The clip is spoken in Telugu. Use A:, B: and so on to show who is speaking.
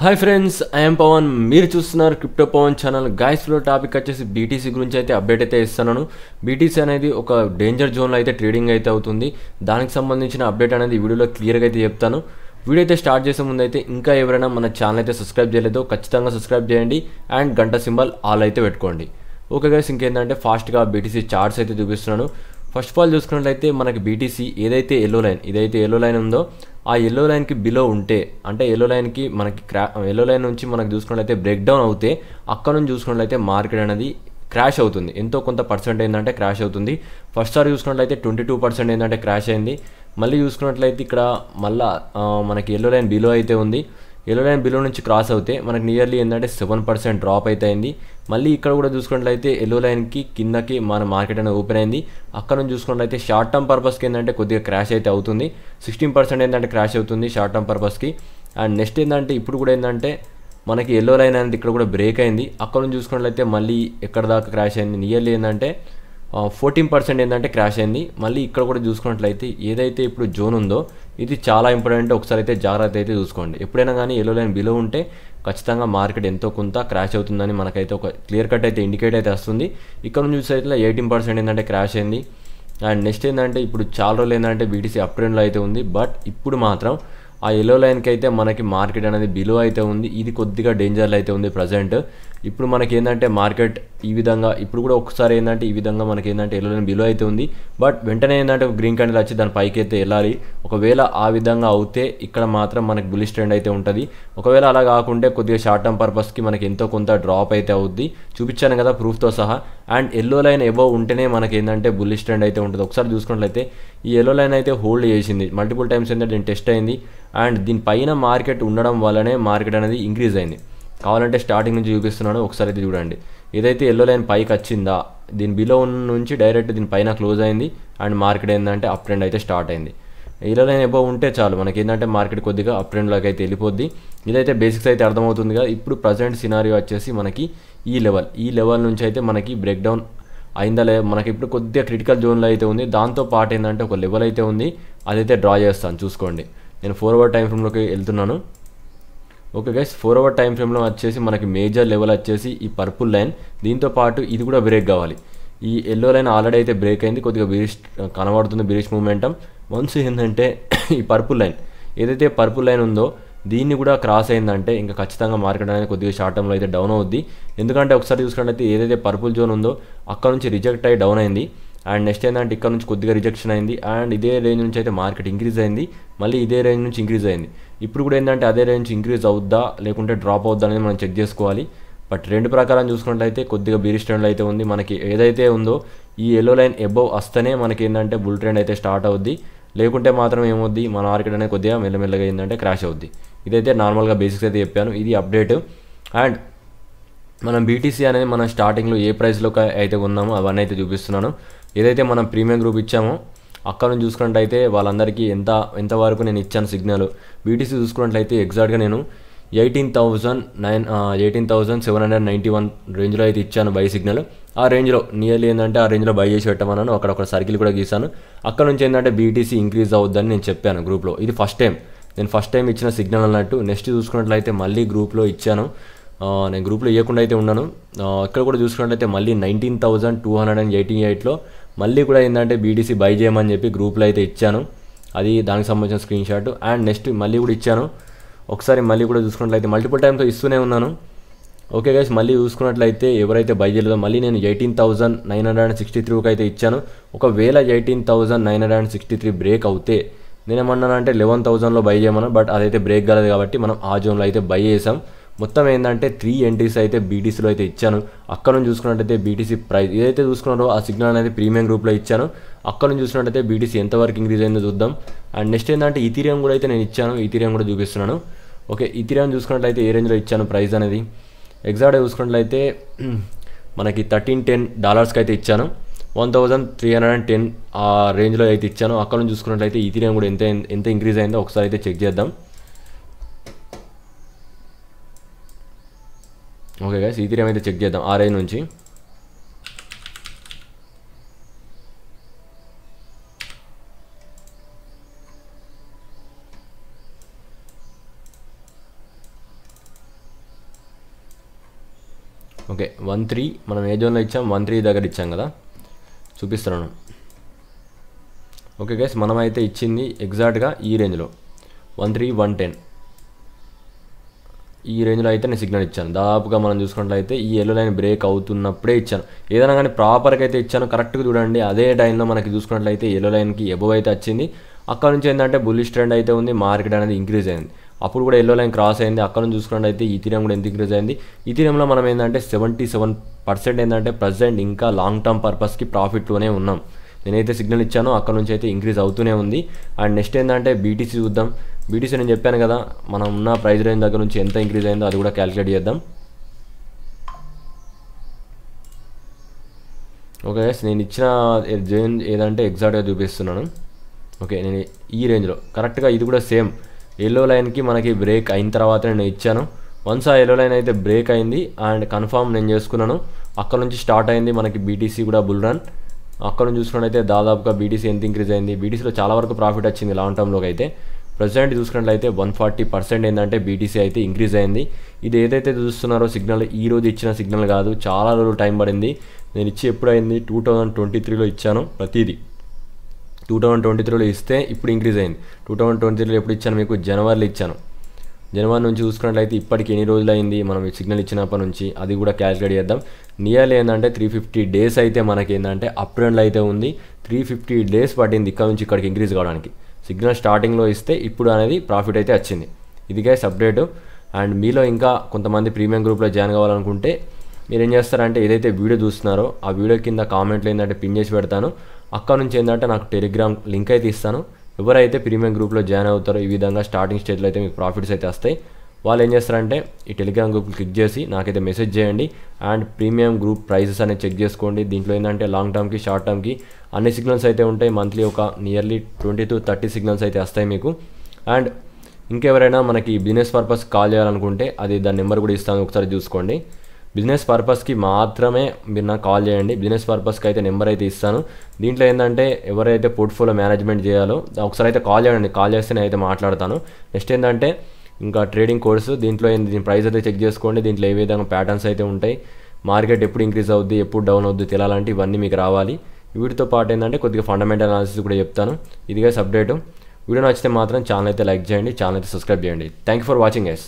A: Hi friends, I'm Pawan. మీరు చూస్తున్నారు క్రిప్టో పవన్ ఛానల్. గాయస్లో టాపిక్ వచ్చేసి బీటీసీ గురించి అయితే అప్డేట్ అయితే ఇస్తున్నాను. బీటీసీ అనేది ఒక డేంజర్ జోన్లో అయితే ట్రేడింగ్ అయితే అవుతుంది. దానికి సంబంధించిన అప్డేట్ అనేది ఈ వీడియోలో క్లియర్గా అయితే చెప్తాను. వీడియో అయితే స్టార్ట్ చేసే ముందు అయితే ఇంకా ఎవరైనా మన ఛానల్ అయితే సబ్స్క్రైబ్ చేయలేదో ఖచ్చితంగా సబ్స్క్రైబ్ చేయండి అండ్ గంట సింబల్ ఆల్ అయితే పెట్టుకోండి. ఓకే గైస్, ఇంకేంటంటే ఫాస్ట్గా బీటీసీ చార్ట్స్ అయితే చూపిస్తున్నాను. ఫస్ట్ ఆఫ్ ఆల్ చూసుకున్నట్లయితే మనకి బీటీసీ ఏదైతే ఎల్లో లైన్ ఉందో ఆ ఎల్లో లైన్కి బిలో ఉంటే, అంటే ఎల్లో లైన్కి మనకి ఎల్లో లైన్ నుంచి మనకి చూసుకున్నట్లయితే బ్రేక్ డౌన్ అవుతే అక్కడ నుంచి చూసుకున్నట్లయితే మార్కెట్ అనేది క్రాష్ అవుతుంది. ఎంతో కొంత పర్సెంట్ ఏంటంటే క్రాష్ అవుతుంది. ఫస్ట్ సారి చూసుకున్నట్లయితే 22% ఏంటంటే క్రాష్ అయింది. మళ్ళీ చూసుకున్నట్లయితే ఇక్కడ మళ్ళీ మనకి ఎల్లో లైన్ బిలో అయితే ఉంది. ఎల్లో లైన్ బిలో నుంచి క్రాస్ అవుతే మనకి నియర్లీ ఏంటంటే 7% డ్రాప్ అయితే అయింది. మళ్ళీ ఇక్కడ కూడా చూసుకున్నట్లయితే ఎల్లో లైన్కి కిందకి మన మార్కెట్ అనేది ఓపెన్ అయింది. అక్కడ నుంచి చూసుకున్నట్లయితే షార్ట్ టర్మ్ పర్పస్కి ఏంటంటే కొద్దిగా క్రాష్ అయితే అవుతుంది. 16% ఏంటంటే క్రాష్ అవుతుంది షార్ట్ టర్మ్ పర్పస్కి. అండ్ నెక్స్ట్ ఏంటంటే ఇప్పుడు కూడా ఏంటంటే మనకి ఎల్లో లైన్ అనేది ఇక్కడ కూడా బ్రేక్ అయింది. అక్కడ నుంచి చూసుకున్నట్లయితే మళ్ళీ ఎక్కడ దాకా క్రాష్ అయింది, నియర్లీ ఏంటంటే 14% ఏంటంటే క్రాష్ అయింది. మళ్ళీ ఇక్కడ కూడా చూసుకున్నట్లయితే ఏదైతే ఇప్పుడు జోన్ ఉందో ఇది చాలా ఇంపార్టెంట్. ఒకసారి అయితే జాగ్రత్త అయితే చూసుకోండి. ఎప్పుడైనా కానీ ఎల్లో లైన్ బిలో ఉంటే ఖచ్చితంగా మార్కెట్ ఎంతో కొంత క్రాష్ అవుతుందని మనకైతే ఒక క్లియర్ కట్ అయితే ఇండికేట్ అయితే వస్తుంది. ఇక్కడ నుంచి చూస్తే 18% ఏంటంటే క్రాష్ అయింది. అండ్ నెక్స్ట్ ఏంటంటే ఇప్పుడు చాలా రోజులు ఏంటంటే బీటీసీ అప్ ట్రెండ్లో అయితే ఉంది. బట్ ఇప్పుడు మాత్రం ఆ ఎల్లో లైన్కి అయితే మనకి మార్కెట్ అనేది బిలో అయితే ఉంది. ఇది కొద్దిగా డేంజర్లో అయితే ఉంది ప్రజెంట్. ఇప్పుడు మనకి ఏంటంటే మార్కెట్ ఈ విధంగా ఇప్పుడు కూడా ఒకసారి ఏంటంటే ఈ విధంగా మనకి ఏంటంటే ఎల్లో లైన్ బిలో అయితే ఉంది. బట్ వెంటనే ఏంటంటే గ్రీన్ క్యాండిల్ వచ్చి దాని పైకి అయితే వెళ్ళాలి. ఒకవేళ ఆ విధంగా అవుతే ఇక్కడ మాత్రం మనకి బుల్లిష్ ట్రెండ్ అయితే ఉంటుంది. ఒకవేళ అలా కాకుంటే కొద్దిగా షార్ట్ టర్మ్ పర్పస్కి మనకి ఎంతో కొంత డ్రాప్ అయితే అవుద్ది. చూపించాను కదా ప్రూఫ్తో సహా. అండ్ ఎల్లో లైన్ ఎబోవ్ ఉంటేనే మనకి ఏంటంటే బుల్లిష్ ట్రెండ్ అయితే ఉంటుంది. ఒకసారి చూసుకున్నట్లయితే ఈ ఎల్లో లైన్ అయితే హోల్డ్ చేసింది మల్టిపుల్ టైమ్స్. ఏంటంటే దీని టెస్ట్ అయింది అండ్ దీనిపైన మార్కెట్ ఉండడం వల్లనే మార్కెట్ అనేది ఇంక్రీజ్ అయింది. కావాలంటే స్టార్టింగ్ నుంచి చూపిస్తున్నాను, ఒకసారి అయితే చూడండి. ఏదైతే ఎల్లో లైన్ పైకి వచ్చిందా దీని బిలో నుంచి డైరెక్ట్ దీని పైన క్లోజ్ అయింది అండ్ మార్కెట్ ఏంటంటే అప్ ట్రెండ్ అయితే స్టార్ట్ అయింది. ఎల్లో లైన్ ఎబోవ్ ఉంటే చాలు మనకి ఏంటంటే మార్కెట్ కొద్దిగా అప్ ట్రెండ్లోకి అయితే వెళ్ళిపోద్ది. ఇదైతే బేసిక్స్ అయితే అర్థమవుతుంది కదా. ఇప్పుడు ప్రజెంట్ సినారియో వచ్చేసి మనకి ఈ లెవెల్ నుంచి అయితే మనకి బ్రేక్ డౌన్ అయిందా లేదు, మనకి ఇప్పుడు కొద్దిగా క్రిటికల్ జోన్లో అయితే ఉంది. దాంతో పాటు ఏంటంటే ఒక లెవెల్ అయితే ఉంది, అదైతే డ్రా చేస్తాను చూసుకోండి. నేను 4 అవర్ టైం ఫ్రేమ్లోకి వెళ్తున్నాను. ఓకే గైస్, 4 అవర్ టైం ఫ్రేమ్లో వచ్చేసి మనకి మేజర్ లెవెల్ వచ్చేసి ఈ పర్పుల్ లైన్. దీంతో పాటు ఇది కూడా బ్రేక్ కావాలి. ఈ ఎల్లో లైన్ ఆల్రెడీ అయితే బ్రేక్ అయింది, కొద్దిగా బిరిష్ కనబడుతుంది, బిరిష్ మూమెంటం. వన్స్ ఏంటంటే ఈ పర్పుల్ లైన్ ఏదైతే పర్పుల్ లైన్ ఉందో దీన్ని కూడా క్రాస్ అయిందంటే ఇంకా ఖచ్చితంగా మార్కెట్ అనేది కొద్దిగా షార్ట్ టర్మ్లో అయితే డౌన్ అవుద్ది. ఎందుకంటే ఒకసారి చూసుకున్నట్లయితే ఏదైతే పర్పుల్ జోన్ ఉందో అక్కడ నుంచి రిజెక్ట్ అయ్యి డౌన్ అయింది. అండ్ నెక్స్ట్ ఏంటంటే ఇక్కడ నుంచి కొద్దిగా రిజెక్షన్ అయింది అండ్ ఇదే రేంజ్ నుంచి అయితే మార్కెట్ ఇంక్రీజ్ అయింది. మళ్ళీ ఇదే రేంజ్ నుంచి ఇంక్రీజ్ అయింది. ఇప్పుడు కూడా ఏంటంటే అదే రేంజ్ ఇంక్రీజ్ అవుద్దా లేకుంటే డ్రాప్ అవుద్దా అనేది మనం చెక్ చేసుకోవాలి. బట్ రెండు ప్రకారం చూసుకున్నట్లయితే కొద్దిగా బీరిష్ ట్రెండ్లో అయితే ఉంది. మనకి ఏదైతే ఉందో ఈ ఎల్లో లైన్ ఎబోవ్ వస్తేనే మనకి ఏంటంటే బుల్ ట్రెండ్ అయితే స్టార్ట్ అవుద్ది. లేకుంటే మాత్రం ఏమవుద్ది, మన మార్కెట్ అనేది కొద్దిగా మెల్లమెల్లగా ఏంటంటే క్రాష్ అవుద్ది. ఇదైతే నార్మల్గా బేసిక్స్ అయితే చెప్పాను, ఇది అప్డేట్. అండ్ మనం బీటీసీ అనేది మనం స్టార్టింగ్లో ఏ ప్రైస్లో అయితే ఉన్నామో అవన్నీ అయితే చూపిస్తున్నాను. ఏదైతే మనం ప్రీమియం గ్రూప్ ఇచ్చామో అక్కడ నుంచి చూసుకున్నట్లయితే వాళ్ళందరికీ ఎంతవరకు నేను ఇచ్చాను సిగ్నల్. బీటీసీ చూసుకున్నట్లయితే ఎగ్జాక్ట్గా నేను 18,791 రేంజ్లో అయితే ఇచ్చాను బై సిగ్నల్. ఆ రేంజ్లో నియర్లీ ఏంటంటే ఆ రేంజ్లో బై చేసి పెట్టమన్నాను. అక్కడ ఒక సర్కిల్ కూడా గీసాను. అక్కడ నుంచి ఏంటంటే బీటీసీ ఇంక్రీజ్ అవుద్దని నేను చెప్పాను గ్రూప్లో. ఇది నేను ఫస్ట్ టైం ఇచ్చిన సిగ్నల్ అన్నట్టు. నెక్స్ట్ చూసుకున్నట్లయితే మళ్ళీ గ్రూప్లో ఇచ్చాను. నేను గ్రూప్లో ఇవ్వకుండా అయితే ఉన్నాను. ఇక్కడ కూడా చూసుకున్నట్లయితే మళ్ళీ 19,288లో మళ్ళీ కూడా ఏంటంటే బీటీసీ బై చేయమని చెప్పి గ్రూప్లో అయితే ఇచ్చాను. అది దానికి సంబంధించిన స్క్రీన్ షాట్. అండ్ నెక్స్ట్ మళ్ళీ కూడా ఇచ్చాను. ఒకసారి మళ్ళీ కూడా చూసుకున్నట్లయితే మల్టిపుల్ టైమ్తో ఇస్తూనే ఉన్నాను. ఓకే గైస్, మళ్ళీ చూసుకున్నట్లయితే ఎవరైతే బై చేయలేదో మళ్ళీ నేను 18,963కి అయితే ఇచ్చాను. ఒకవేళ 18,963 బ్రేక్ అవుతే నేనేమన్నానంటే 11,000లో బై చేయమన్నా. బట్ అదైతే బ్రేక్ కాలేదు కాబట్టి మనం ఆ జోన్లో అయితే బై చేసాం. మొత్తం ఏంటంటే 3 ఎంట్రీస్ అయితే బీటీసీలో అయితే ఇచ్చాను. అక్కడ నుంచి చూసుకున్నట్టయితే బీటీసీ ప్రైస్ ఏదైతే చూసుకున్నారో ఆ సిగ్నల్ అనేది ప్రీమియం గ్రూప్లో ఇచ్చాను. అక్కడ నుంచి చూసుకున్నట్టయితే బీటీసీ ఎంతవరకు ఇంక్రీజ్ అయిందో చూద్దాం. అండ్ నెక్స్ట్ ఏంటంటే ఈథీరియం కూడా అయితే నేను ఇచ్చాను. ఈథీరియం కూడా చూపిస్తున్నాను. ఓకే, ఈథీరియం చూసుకున్నట్లయితే ఏ రేంజ్లో ఇచ్చాను ప్రైస్ అనేది ఎగ్జాక్ట్గా చూసుకున్నట్లయితే మనకి $1310 అయితే ఇచ్చాను. 1,310 ఆ రేంజ్లో అయితే ఇచ్చాను. అక్కడ నుంచి చూసుకున్నట్లయితే ఈథీరియం కూడా ఎంత ఇంక్రీజ్ అయిందో ఒకసారి అయితే చెక్ చేద్దాం. ఓకే గైస్, ఈథీరియం అయితే చెక్ చేద్దాం ఆ రేంజ్ నుంచి. ఓకే 1.3 మనం ఏ జోన్లో ఇచ్చాం 1.3 దగ్గర ఇచ్చాం కదా, చూపిస్తున్నాను. ఓకే గైస్, మనమైతే ఇచ్చింది ఎగ్జాక్ట్గా ఈ రేంజ్లో 1.3 1.10 ఈ రేంజ్లో అయితే నేను సిగ్నల్ ఇచ్చాను. దాదాపుగా మనం చూసుకున్నట్లయితే ఈ ఎల్లో లైన్ బ్రేక్ అవుతున్నప్పుడే ఇచ్చాను. ఏదైనా కానీ ప్రాపర్గా అయితే ఇచ్చాను, కరెక్ట్గా చూడండి. అదే టైంలో మనకి చూసుకున్నట్లయితే ఎల్లో లైన్కి ఎబవ్ అయితే వచ్చింది. అక్కడ నుంచి ఏంటంటే బుల్లిష్ ట్రెండ్ అయితే ఉంది, మార్కెట్ అనేది ఇంక్రీజ్ అయింది. అప్పుడు కూడా ఎల్లో లైన్ క్రాస్ అయింది. అక్కడ నుంచి చూసుకున్నట్లయితే ఈథీరియం కూడా ఎంత ఇంక్రీజ్ అయింది. ఈథీరియంలో మనం ఏంటంటే 77% ఏంటంటే ప్రజెంట్ ఇంకా లాంగ్ టర్మ్ పర్పస్కి ప్రాఫిట్లోనే ఉన్నాం. నేనైతే సిగ్నల్ ఇచ్చానో అక్కడ నుంచి అయితే ఇంక్రీజ్ అవుతూనే ఉంది. అండ్ నెక్స్ట్ ఏంటంటే బీటీసీ చూద్దాం. బీటీసీ నేను చెప్పాను కదా, మనం ఉన్న ప్రైస్ రేంజ్ దగ్గర నుంచి ఎంత ఇంక్రీజ్ అయిందో అది కూడా క్యాలిక్యులేట్ చేద్దాం. ఓకే, నేను ఇచ్చిన రేంజ్ ఏదంటే ఎగ్జాక్ట్గా చూపిస్తున్నాను. ఓకే, నేను ఈ రేంజ్లో కరెక్ట్గా ఇది కూడా సేమ్ ఎల్లో లైన్కి మనకి బ్రేక్ అయిన తర్వాత నేను ఇచ్చాను. వన్స్ ఆ ఎల్లో లైన్ అయితే బ్రేక్ అయింది అండ్ కన్ఫామ్ నేను చేసుకున్నాను. అక్కడ నుంచి స్టార్ట్ అయింది మనకి బీటీసీ కూడా బుల్ రన్. అక్కడ నుంచి చూసుకున్నట్లయితే దాదాపుగా బీటీసీ ఎంత ఇంక్రీజ్ అయింది. బీటీసీలో చాలా వరకు ప్రాఫిట్ వచ్చింది లాంగ్ టర్మ్లోకి అయితే. ప్రజెంట్ చూసుకున్నట్లయితే 140% ఏంటంటే బీటీసీ అయితే ఇంక్రీజ్ అయింది. ఇది ఏదైతే చూస్తున్నారో సిగ్నల్ ఈ రోజు ఇచ్చిన సిగ్నల్ కాదు, చాలా రోజులు టైం పడింది. నేను ఇచ్చి ఎప్పుడైంది 2023లో ఇచ్చాను. ప్రతిదీ 2023లో ఇస్తే ఇప్పుడు ఇంక్రీజ్ అయింది. 2023లో ఎప్పుడు ఇచ్చాను మీకు, జనవరిలో ఇచ్చాను. జనవరి నుంచి చూసుకున్నట్లయితే ఇప్పటికి ఎన్ని రోజులు అయింది మనం సిగ్నల్ ఇచ్చినప్పటి నుంచి, అది కూడా క్యాలిక్యులేట్ చేద్దాం. నియర్లీ ఏంటంటే 350 డేస్ అయితే మనకి ఏంటంటే అప్ ట్రెండ్లో అయితే ఉంది. 350 డేస్ పట్టింది ఇక్కడ నుంచి ఇక్కడికి ఇంక్రీజ్ కావడానికి. సిగ్నల్ స్టార్టింగ్లో ఇస్తే ఇప్పుడు అనేది ప్రాఫిట్ అయితే వచ్చింది. ఇది గైస్ అప్డేటు. అండ్ మీలో ఇంకా కొంతమంది ప్రీమియం గ్రూప్లో జాయిన్ కావాలనుకుంటే మీరు ఏం చేస్తారంటే ఏదైతే వీడియో చూస్తున్నారో ఆ వీడియో కింద కామెంట్లో ఏంటంటే పిన్ చేసి పెడతాను. అక్కడ నుంచి ఏంటంటే నాకు టెలిగ్రామ్ లింక్ అయితే ఇస్తాను. ఎవరైతే ప్రీమియం గ్రూప్లో జాయిన్ అవుతారో ఈ విధంగా స్టార్టింగ్ స్టేజ్లో అయితే మీకు ప్రాఫిట్స్ అయితే వస్తాయి. వాళ్ళు ఏం చేస్తారంటే ఈ టెలిగ్రామ్ గ్రూప్ క్లిక్ చేసి నాకైతే మెసేజ్ చేయండి. అండ్ ప్రీమియం గ్రూప్ ప్రైసెస్ అనేది చెక్ చేసుకోండి. దీంట్లో ఏంటంటే లాంగ్ టర్మ్కి షార్ట్ టర్మ్కి అన్ని సిగ్నల్స్ అయితే ఉంటాయి. మంత్లీ ఒక నియర్లీ 20 to 30 సిగ్నల్స్ అయితే వస్తాయి మీకు. అండ్ ఇంకెవరైనా మనకి బిజినెస్ పర్పస్ కాల్ చేయాలనుకుంటే అది దాని నెంబర్ కూడా ఇస్తాను, ఒకసారి చూసుకోండి. బిజినెస్ పర్పస్కి మాత్రమే మీరు నాకు కాల్ చేయండి. బిజినెస్ పర్పస్కి అయితే నెంబర్ అయితే ఇస్తాను. దీంట్లో ఏంటంటే ఎవరైతే పోర్ట్ఫోలియో మేనేజ్మెంట్ చేయాలో ఒకసారి అయితే కాల్ చేయండి. కాల్ చేస్తే నేను అయితే మాట్లాడతాను. నెక్స్ట్ ఏంటంటే ఇంకా ట్రేడింగ్ కోర్సు, దీంట్లో దీని ప్రైస్ అయితే చెక్ చేసుకోండి. దీంట్లో ఏ విధంగా ప్యాటర్న్స్ అయితే ఉంటాయి, మార్కెట్ ఎప్పుడు ఇంక్రీజ్ అవుద్ది ఎప్పుడు డౌన్ అవుద్ది తెలియాలంటే ఇవన్నీ మీకు రావాలి. వీటితో పాటు ఏంటంటే కొద్దిగా ఫండమెంటల్ అనాలిసిస్ కూడా చెప్తాను. ఇదిగా అప్డేటు. వీడియో నచ్చితే మాత్రం ఛానల్ అయితే లైక్ చేయండి, ఛానల్ అయితే సబ్స్క్రైబ్ చేయండి. Thank you for watching guys.